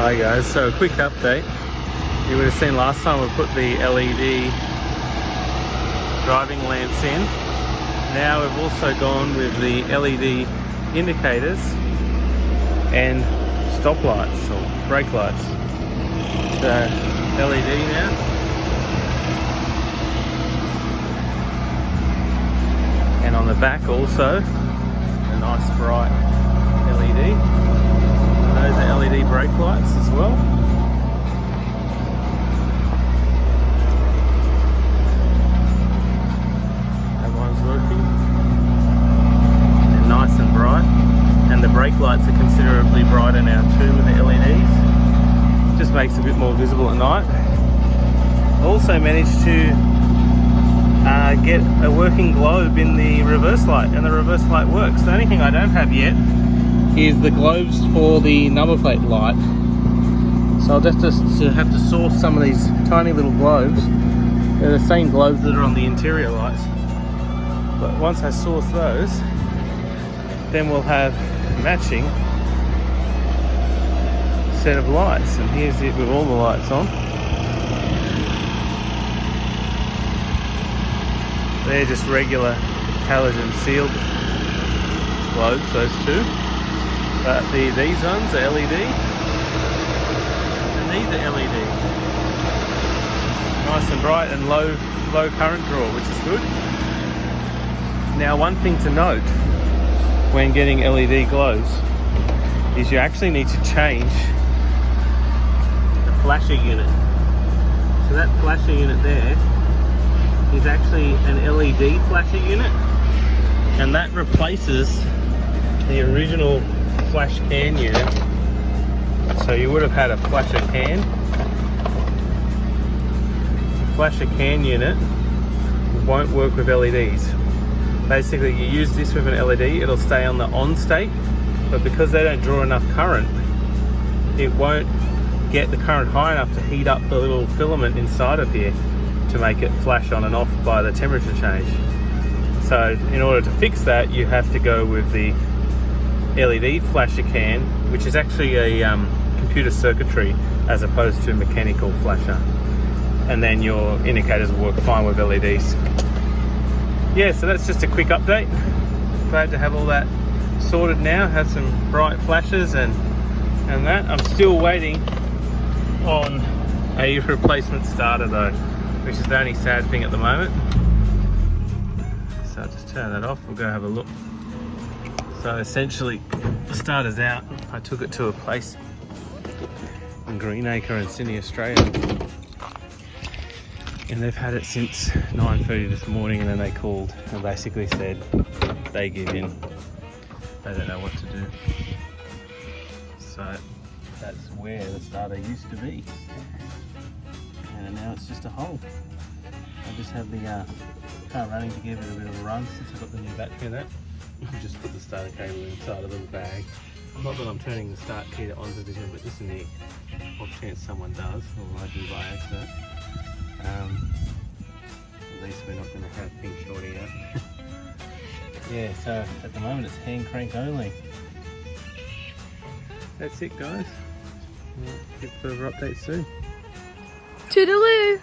Hi guys, so a quick update. You would have seen last time we put the LED driving lamps in. Now we've also gone with the LED indicators and stop lights or brake lights. So LED now. And on the back also, a nice bright LED. Those are LED brake lights as well. That one's working. They're nice and bright. And the brake lights are considerably brighter now too with the LEDs. Just makes it a bit more visible at night. Also managed to get a working globe in the reverse light, and the reverse light works. The only thing I don't have yet is the globes for the number plate light. So I'll just have to source some of these tiny little globes. They're the same globes that are on the interior lights. But once I source those, then we'll have matching set of lights. And here's it with all the lights on. They're just regular halogen sealed globes, those two. But these ones are LED, and these are LED. Nice and bright and low current draw, which is good. Now, one thing to note when getting LED globes is you actually need to change the flasher unit. So that flasher unit there is actually an LED flasher unit, and that replaces the original flash can unit. So you would have had a flasher can. The flasher can unit won't work with LEDs. Basically, you use this with an LED, it'll stay on the on state, but because they don't draw enough current, it won't get the current high enough to heat up the little filament inside of here to make it flash on and off by the temperature change. So in order to fix that, you have to go with the LED flasher can, which is actually a computer circuitry as opposed to a mechanical flasher, and then your indicators will work fine with LEDs. Yeah, so that's just a quick update. Glad to have all that sorted now, have some bright flashes and that. I'm still waiting on a replacement starter though, which is the only sad thing at the moment. So I'll just turn that off, we'll go have a look. So essentially, the starter's out. I took it to a place in Greenacre in Sydney, Australia. And they've had it since 9:30 this morning, and then they called and basically said they give in. They don't know what to do. So that's where the starter used to be. And now it's just a hole. I just have the car running to give it a bit of a run since I've got the new battery in that. Just put the starter cable inside a little bag. Not that I'm turning the start key to on position, but just in the off chance someone does, or I do by accident. At least we're not going to have things shorting out. Yeah, so at the moment it's hand crank only. That's it guys. We'll get further updates soon. Toodaloo!